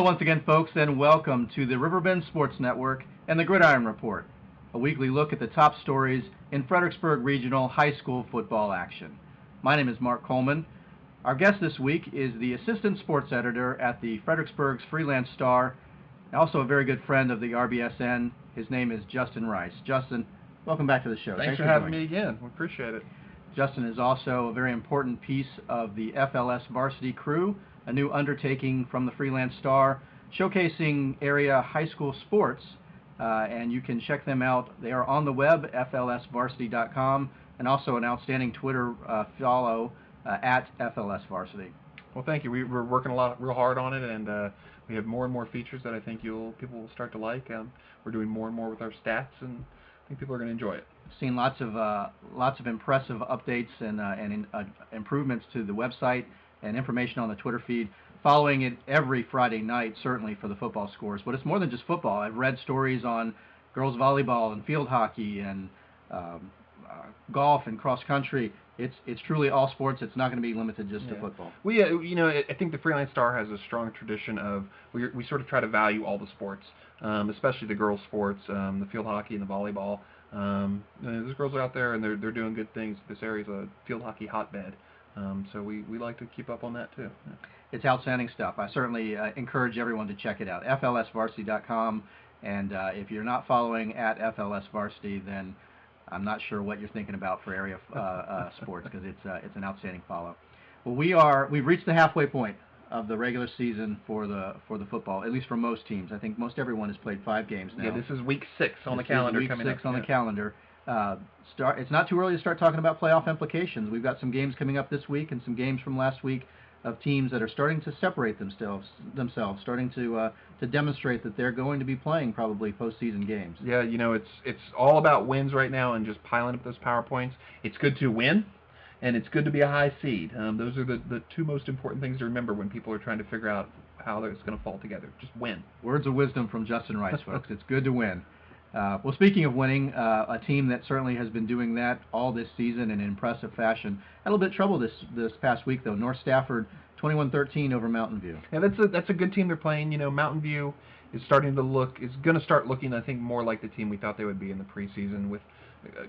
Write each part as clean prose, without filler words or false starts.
once again, folks, and welcome to the Riverbend Sports Network and the Gridiron Report, a weekly look at the top stories in Fredericksburg Regional High School football action. My name is Mark Coleman. Our guest this week is the Assistant Sports Editor at the Fredericksburg's Freelance Star, also a very good friend of the RBSN. His name is Justin Rice. Justin, welcome back to the show. Thanks for having me again. We appreciate it. Justin is also a very important piece of the FLS Varsity Crew, a new undertaking from the Freelance Star, showcasing area high school sports, and you can check them out. They are on the web, flsvarsity.com, and also an outstanding Twitter follow at FLSVarsity. Well, thank you. We're working real hard on it, and we have more and more features that I think people will start to like. We're doing more and more with our stats, and I think people are going to enjoy it. Seen lots of impressive updates and improvements to the website and information on the Twitter feed. Following it every Friday night, certainly for the football scores. But it's more than just football. I've read stories on girls volleyball and field hockey and golf and cross country. It's truly all sports. It's not going to be limited just to football. I think the Freelance Star has a strong tradition of we sort of try to value all the sports, especially the girls' sports, the field hockey and the volleyball. Those girls are out there and they're doing good things. This area's a field hockey hotbed. So we like to keep up on that too. Yeah. It's outstanding stuff. I certainly encourage everyone to check it out. flsvarsity.com, and if you're not following at FLSVarsity, then I'm not sure what you're thinking about for area sports, because it's an outstanding follow. Well, we've reached the halfway point of the regular season for the football, at least for most teams. I think most everyone has played 5 games now. Yeah, this is week 6 on the calendar. Week 6 on the calendar. It's not too early to start talking about playoff implications. We've got some games coming up this week and some games from last week of teams that are starting to separate themselves, starting to demonstrate that they're going to be playing probably postseason games. Yeah, it's all about wins right now and just piling up those power points. It's good to win, and it's good to be a high seed. Those are the 2 most important things to remember when people are trying to figure out how it's going to fall together. Just win. Words of wisdom from Justin Rice, folks. It's good to win. Well, speaking of winning, a team that certainly has been doing that all this season in impressive fashion. Had a little bit of trouble this past week, though. North Stafford, 21-13 over Mountain View. Yeah, that's a good team they're playing. Mountain View is going to start looking, I think, more like the team we thought they would be in the preseason with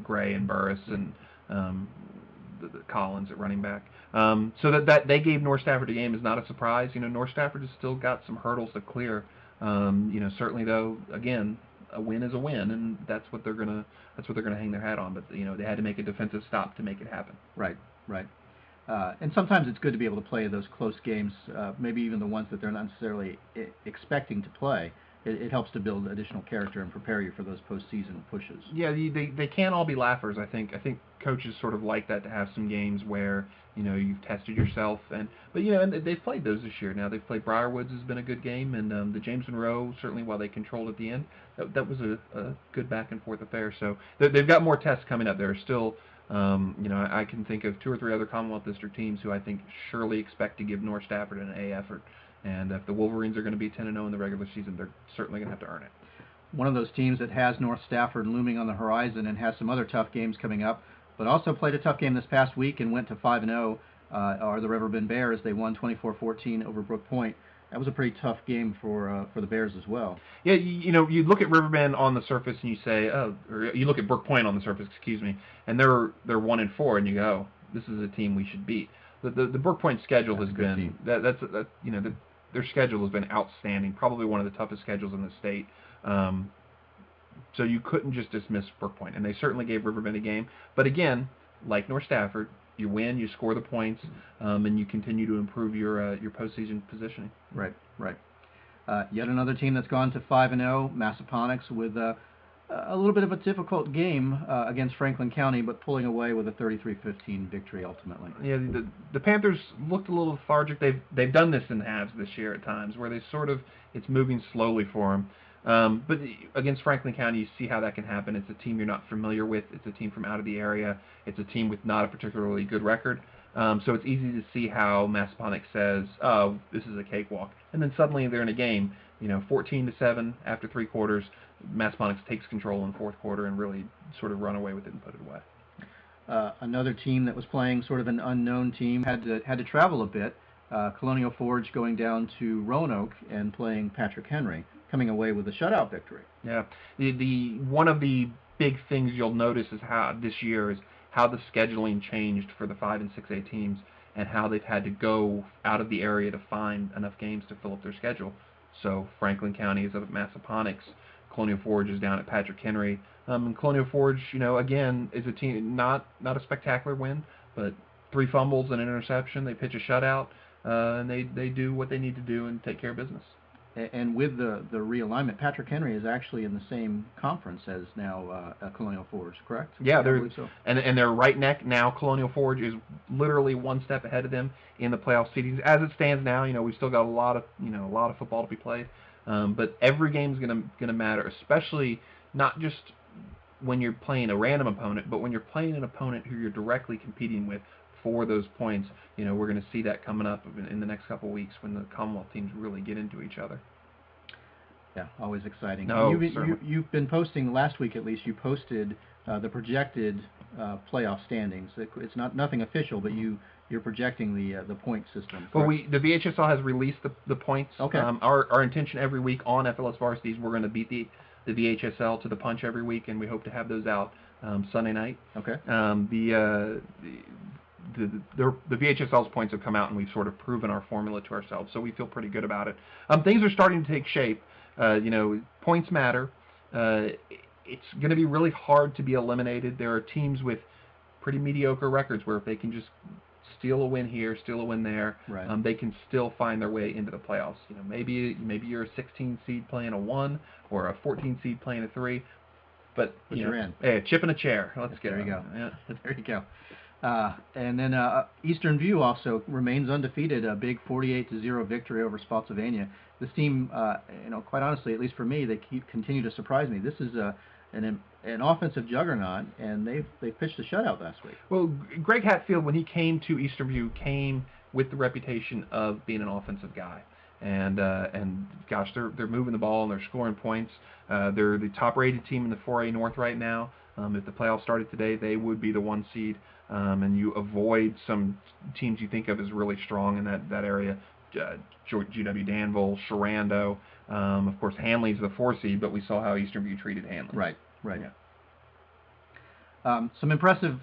Gray and Burris and the Collins at running back. So that they gave North Stafford a game is not a surprise. North Stafford has still got some hurdles to clear. Certainly though, again, a win is a win, and that's what they're gonna hang their hat on. But they had to make a defensive stop to make it happen. Right. And sometimes it's good to be able to play those close games, maybe even the ones that they're not necessarily expecting to play. It helps to build additional character and prepare you for those postseason pushes. Yeah, they can't all be laughers. I think coaches sort of like that, to have some games where you've tested yourself, and they've played those this year. Now they've played Briarwoods has been a good game, and the James Monroe, certainly while they controlled at the end, that was a good back and forth affair. So they've got more tests coming up. There are still I can think of 2 or 3 other Commonwealth District teams who I think surely expect to give North Stafford an A effort. And if the Wolverines are going to be 10-0 in the regular season, they're certainly going to have to earn it. One of those teams that has North Stafford looming on the horizon and has some other tough games coming up, but also played a tough game this past week and went to 5-0, are the Riverbend Bears. They won 24-14 over Brook Point. That was a pretty tough game for the Bears as well. Yeah, you look at Riverbend on the surface and you say, or you look at Brook Point on the surface, and they're 1-4, and you go, this is a team we should beat. The Brook Point schedule has been their schedule has been outstanding, probably one of the toughest schedules in the state. So you couldn't just dismiss Brook Point, and they certainly gave Riverbend a game. But again, like North Stafford, you win, you score the points, and you continue to improve your postseason positioning. Right. Yet another team that's gone to 5-0, Massaponax, with a little bit of a difficult game against Franklin County, but pulling away with a 33-15 victory ultimately. Yeah, the Panthers looked a little lethargic. They've done this in halves this year at times, where it's moving slowly for them. But against Franklin County, you see how that can happen. It's a team you're not familiar with. It's a team from out of the area. It's a team with not a particularly good record. So it's easy to see how Massaponax says, "Oh, this is a cakewalk," and then suddenly they're in a game. 14-7 after 3 quarters. Massaponax takes control in the 4th quarter and really sort of run away with it and put it away. Another team that was playing sort of an unknown team had to travel a bit Colonial Forge going down to Roanoke and playing Patrick Henry, coming away with a shutout victory. Yeah, the one of the big things you'll notice is how this year is how the scheduling changed for the 5 and 6A teams, and how they've had to go out of the area to find enough games to fill up their schedule. So Franklin County is up at Massaponax, Colonial Forge is down at Patrick Henry, and Colonial Forge, again, is a team not a spectacular win, but 3 fumbles and an interception. They pitch a shutout, and they do what they need to do and take care of business. And with the realignment, Patrick Henry is actually in the same conference as now Colonial Forge, correct? Yeah, so. and they're right neck now. Colonial Forge is literally one step ahead of them in the playoff seedings. As it stands now, we've still got a lot of football to be played, but every game is gonna matter, especially not just when you're playing a random opponent, but when you're playing an opponent who you're directly competing with for those points. We're going to see that coming up in the next couple of weeks when the Commonwealth teams really get into each other. Yeah, always exciting. No, you've been posting, last week at least, you posted the projected playoff standings. It's nothing official, but you're projecting the point system. Well, the VHSL has released the points. Okay. Our intention every week on FLS Varsities, we're going to beat the VHSL to the punch every week, and we hope to have those out Sunday night. Okay. The VHSL's points have come out, and we've sort of proven our formula to ourselves, so we feel pretty good about it. Things are starting to take shape. Points matter. It's going to be really hard to be eliminated. There are teams with pretty mediocre records where if they can just steal a win here, steal a win there, right. They can still find their way into the playoffs. Maybe you're a 16 seed playing a 1 or a 14 seed playing a 3, but you're in. Hey, a chip in a chair. There you go. Yeah. There you go. And then Eastern View also remains undefeated, a big 48-0 victory over Spotsylvania. This team, quite honestly, at least for me, they continue to surprise me. This is an offensive juggernaut, and they pitched a shutout last week. Well, Greg Hatfield, when he came to Eastern View, came with the reputation of being an offensive guy. And gosh, they're moving the ball and they're scoring points. They're the top-rated team in the 4A North right now. If the playoffs started today, they would be the 1 seed. And you avoid some teams you think of as really strong in that area. GW Danville, Sharando. Of course, Hanley's the 4 seed, but we saw how Eastern View treated Hanley. Right. Yeah. Some impressive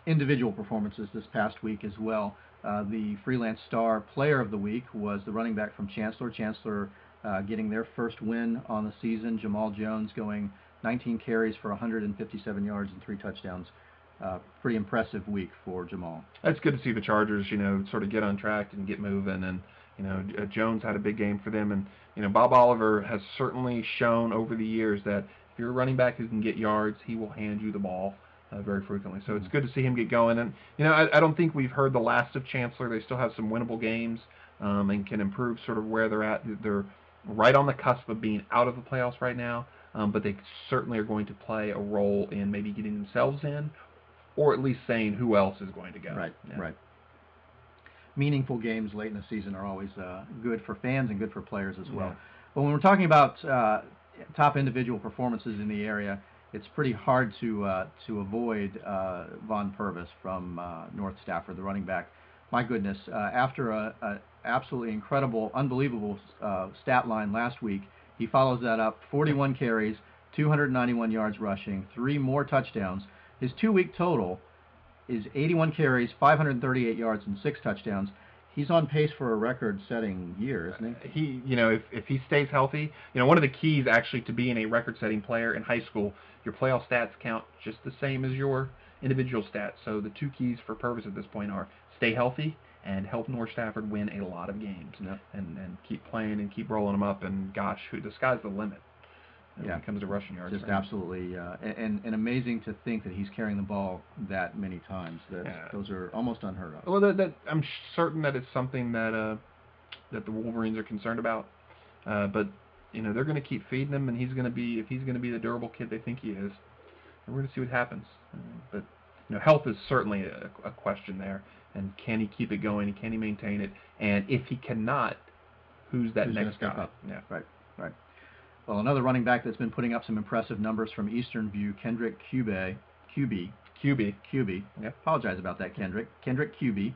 individual performances this past week as well. The Freelance Star Player of the Week was the running back from Chancellor. Chancellor getting their first win on the season. Jamal Jones going 19 carries for 157 yards and 3 touchdowns. Pretty impressive week for Jamal. It's good to see the Chargers, sort of get on track and get moving. And, Jones had a big game for them. And, Bob Oliver has certainly shown over the years that if you're a running back who can get yards, he will hand you the ball very frequently. So it's good to see him get going. And, I don't think we've heard the last of Chancellor. They still have some winnable games and can improve sort of where they're at. They're right on the cusp of being out of the playoffs right now, but they certainly are going to play a role in maybe getting themselves in, or at least saying who else is going to go. Right. Meaningful games late in the season are always good for fans and good for players as well. Yeah. But when we're talking about top individual performances in the area, it's pretty hard to avoid Von Purvis from North Stafford, the running back. My goodness, after a absolutely incredible, unbelievable stat line last week, he follows that up, 41 carries, 291 yards rushing, 3 more touchdowns. His 2-week total is 81 carries, 538 yards, and 6 touchdowns. He's on pace for a record-setting year, isn't he? If he stays healthy, one of the keys actually to being a record-setting player in high school, your playoff stats count just the same as your individual stats. So the 2 keys for Purvis at this point are stay healthy and help North Stafford win a lot of games. Yep. And keep playing and keep rolling them up. And gosh, the sky's the limit. When it comes to rushing yards. Just absolutely, and amazing to think that he's carrying the ball that many times. Those are almost unheard of. Well, I'm certain that it's something that the Wolverines are concerned about. But they're going to keep feeding him, and if he's going to be the durable kid they think he is, we're going to see what happens. But health is certainly a question there, and can he keep it going? Can he maintain it? And if he cannot, who's next guy? Up? Yeah, right. Well, another running back that's been putting up some impressive numbers from Eastern View, QB. Yep. Apologize about that, Kendrick. Kendrick QB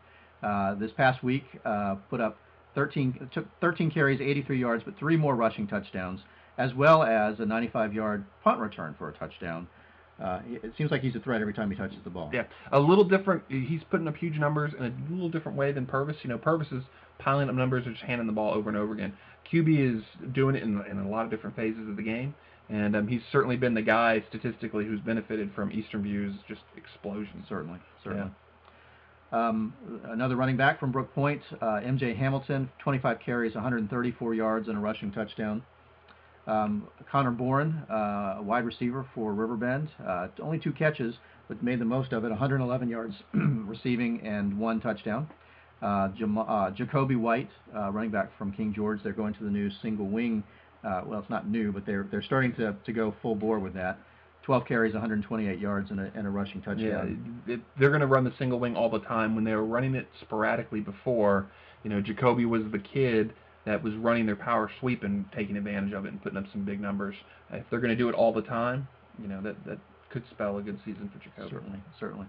This past week, took 13 carries, 83 yards, but 3 more rushing touchdowns, as well as a 95-yard punt return for a touchdown. It seems like he's a threat every time he touches the ball. Yeah, a little different. He's putting up huge numbers in a little different way than Purvis. Purvis is piling up numbers and just handing the ball over and over again. QB is doing it in a lot of different phases of the game, and he's certainly been the guy statistically who's benefited from Eastern View's just explosion. Certainly. Yeah. Another running back from Brook Point, M.J. Hamilton, 25 carries, 134 yards, and a rushing touchdown. Connor Bourne, a wide receiver for Riverbend, only 2 catches, but made the most of it, 111 yards receiving and 1 touchdown. Jacoby White, running back from King George, they're going to the new single wing. Well, it's not new, but they're starting to go full bore with that. 12 carries, 128 yards, and a rushing touchdown. Yeah, they're going to run the single wing all the time. When they were running it sporadically before, Jacoby was the kid that was running their power sweep and taking advantage of it and putting up some big numbers. If they're going to do it all the time, that could spell a good season for Jacoby. Certainly.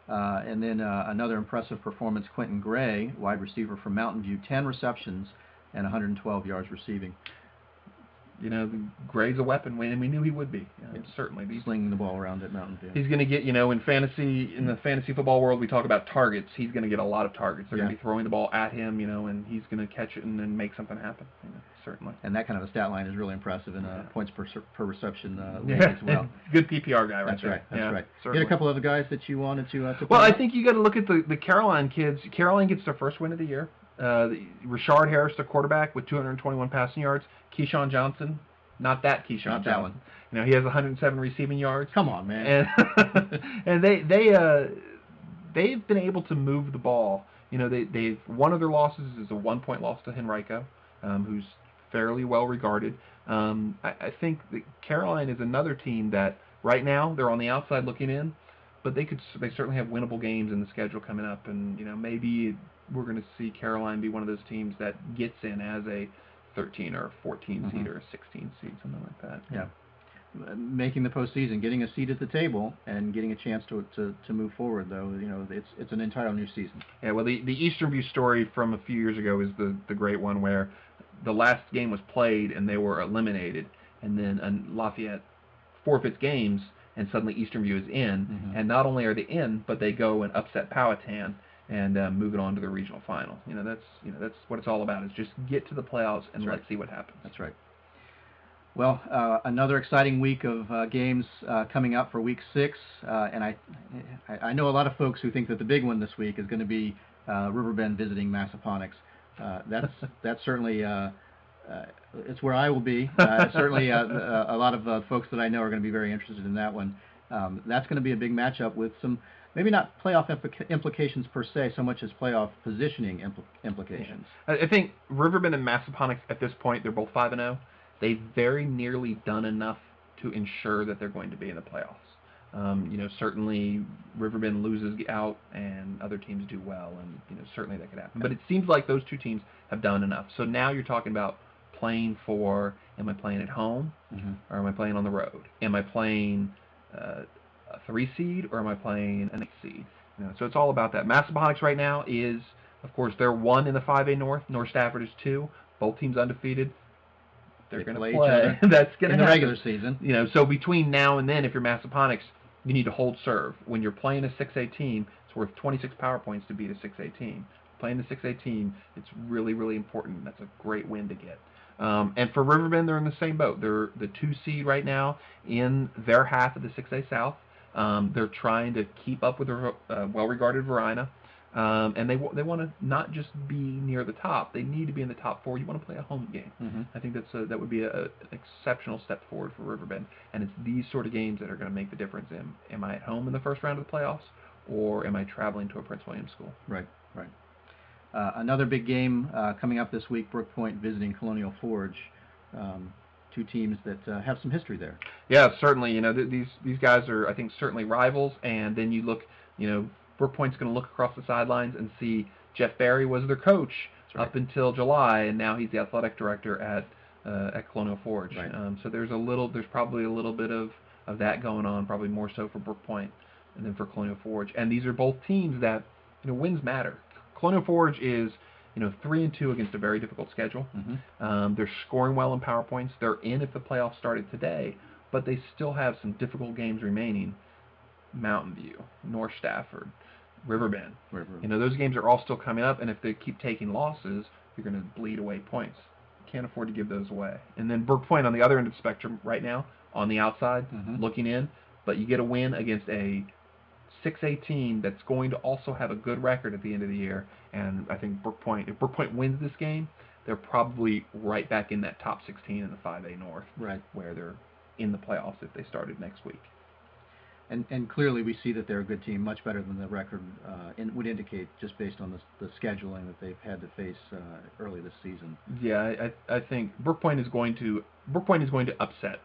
And then another impressive performance, Quentin Gray, wide receiver from Mountain View, 10 receptions and 112 yards receiving. Gray's a weapon, and we knew he would be. Certainly. Slinging the ball around at Mountain View. He's going to get, in the fantasy football world, we talk about targets. He's going to get a lot of targets. They're going to be throwing the ball at him, and he's going to catch it and then make something happen. Certainly. And that kind of a stat line is really impressive in points per reception league as well. Good PPR guy right there. That's right. Certainly. You had a couple other guys that you wanted to Well, I think you got to look at the Caroline kids. Caroline gets their first win of the year. Richard Harris, the quarterback, with 221 passing yards. Keyshawn Johnson. Not that Keyshawn Not Johnson. That one. He has 107 receiving yards. Come on, man. And they've been able to move the ball. They've one of their losses is a 1-point loss to Henrico, who's fairly well regarded. I think that Caroline is another team that right now they're on the outside looking in, but they certainly have winnable games in the schedule coming up, and maybe we're going to see Caroline be one of those teams that gets in as a 13 or 14 seed or a 16 seed, something like that. Yeah. Making the postseason, getting a seat at the table, and getting a chance to move forward, though, it's an entirely new season. Yeah, well, the Eastern View story from a few years ago is the great one where the last game was played and they were eliminated, and then Lafayette forfeits games, and suddenly Eastern View is in, and not only are they in, but they go and upset Powhatan and move it on to the regional final. That's what it's all about, is just get to the playoffs and let's see what happens. That's right. Well, another exciting week of games coming up for Week 6, and I know a lot of folks who think that the big one this week is going to be Riverbend visiting Massaponax. That's certainly it's where I will be. Certainly, a lot of folks that I know are going to be very interested in that one. That's going to be a big matchup with some, maybe not playoff implications per se, so much as playoff positioning implications. I think Riverbend and Massaponax at this point, they're both 5-0. They've very nearly done enough to ensure that they're going to be in the playoffs. Certainly Riverbend loses out and other teams do well, and certainly that could happen. But it seems like those two teams have done enough. So now you're talking about playing for, am I playing at home or am I playing on the road? Am I playing a 3 seed or am I playing an 8 seed? So it's all about that. Massaponax right now is, of course, they're 1 in the 5A North. North Stafford is 2. Both teams undefeated. They're going to play each other. That's going to happen in the regular season. So between now and then, if you're Massaponax, you need to hold serve. When you're playing a 6A team, it's worth 26 power points to beat a 6A team. Playing the 6A team, it's really, really important. That's a great win to get. And for Riverbend, they're in the same boat. They're the 2 seed right now in their half of the 6A South. They're trying to keep up with the well-regarded Verina. And they want to not just be near the top. They need to be in the top 4. You want to play a home game. I think that would be an exceptional step forward for Riverbend. And it's these sort of games that are going to make the difference. Am I at home in the first round of the playoffs, or am I traveling to a Prince William school? Right. Another big game coming up this week, Brook Point visiting Colonial Forge. 2 teams that have some history there. Yeah, certainly. These guys are, I think, certainly rivals. And then you look, Brook Point's going to look across the sidelines and see Jeff Barry was their coach up until July, and now he's the athletic director at Colonial Forge. Right. So there's probably a little bit of that going on, probably more so for Brook Point and then for Colonial Forge. And these are both teams that, wins matter. Colonial Forge is 3-2 against a very difficult schedule. They're scoring well in power points. They're in if the playoffs started today, but they still have some difficult games remaining. Mountain View, North Stafford, Riverbend. Those games are all still coming up, and if they keep taking losses, you're going to bleed away points. You can't afford to give those away. And then Brook Point on the other end of the spectrum right now, on the outside, looking in, but you get a win against a 6A team that's going to also have a good record at the end of the year. And I think if Brook Point wins this game, they're probably right back in that top 16 in the 5A North, where they're in the playoffs if they started next week. And clearly we see that they're a good team, much better than the record would indicate, just based on the scheduling that they've had to face early this season. Yeah, I think Brook Point is going to upset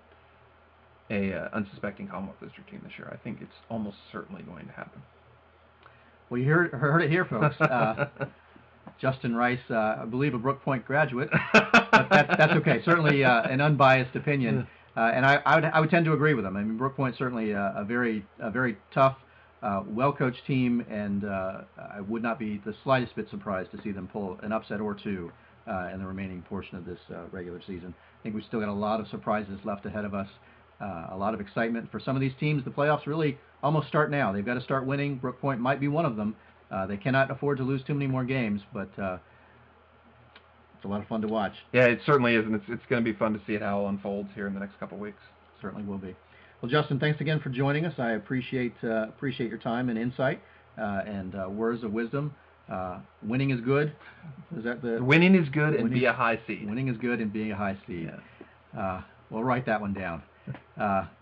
a unsuspecting Commonwealth District team this year. I think it's almost certainly going to happen. Well, you heard it here, folks. Justin Rice, I believe a Brook Point graduate, but that's okay. Certainly an unbiased opinion. And I would tend to agree with him. I mean, Brook Point certainly a very tough, well-coached team, and I would not be the slightest bit surprised to see them pull an upset or two in the remaining portion of this regular season. I think we've still got a lot of surprises left ahead of us, a lot of excitement for some of these teams. The playoffs really almost start now. They've got to start winning. Brook Point might be one of them. They cannot afford to lose too many more games, but it's a lot of fun to watch. Yeah, it certainly is, and it's going to be fun to see how it unfolds here in the next couple of weeks. Certainly will be. Well, Justin, thanks again for joining us. I appreciate your time and insight and words of wisdom. Winning is good. Is that the winning is good and be a high seed. Winning is good and being a high seed. Yeah. We'll write that one down.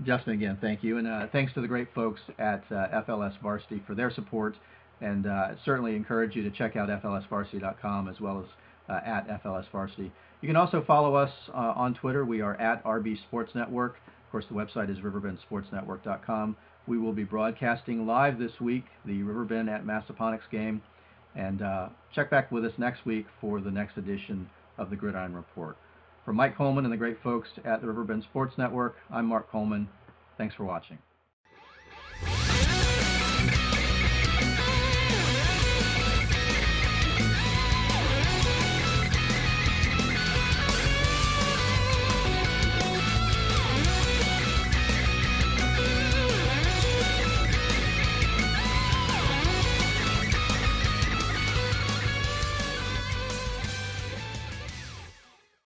Justin, again, thank you, and thanks to the great folks at FLS Varsity for their support, and certainly encourage you to check out flsvarsity.com as well as at FLS Varsity. You can also follow us on Twitter. We are at RB Sports Network. Of course, the website is riverbendsportsnetwork.com. We will be broadcasting live this week the Riverbend at Massaponax game, and check back with us next week for the next edition of the Gridiron Report. For Mike Coleman and the great folks at the Riverbend Sports Network, I'm Mark Coleman. Thanks for watching.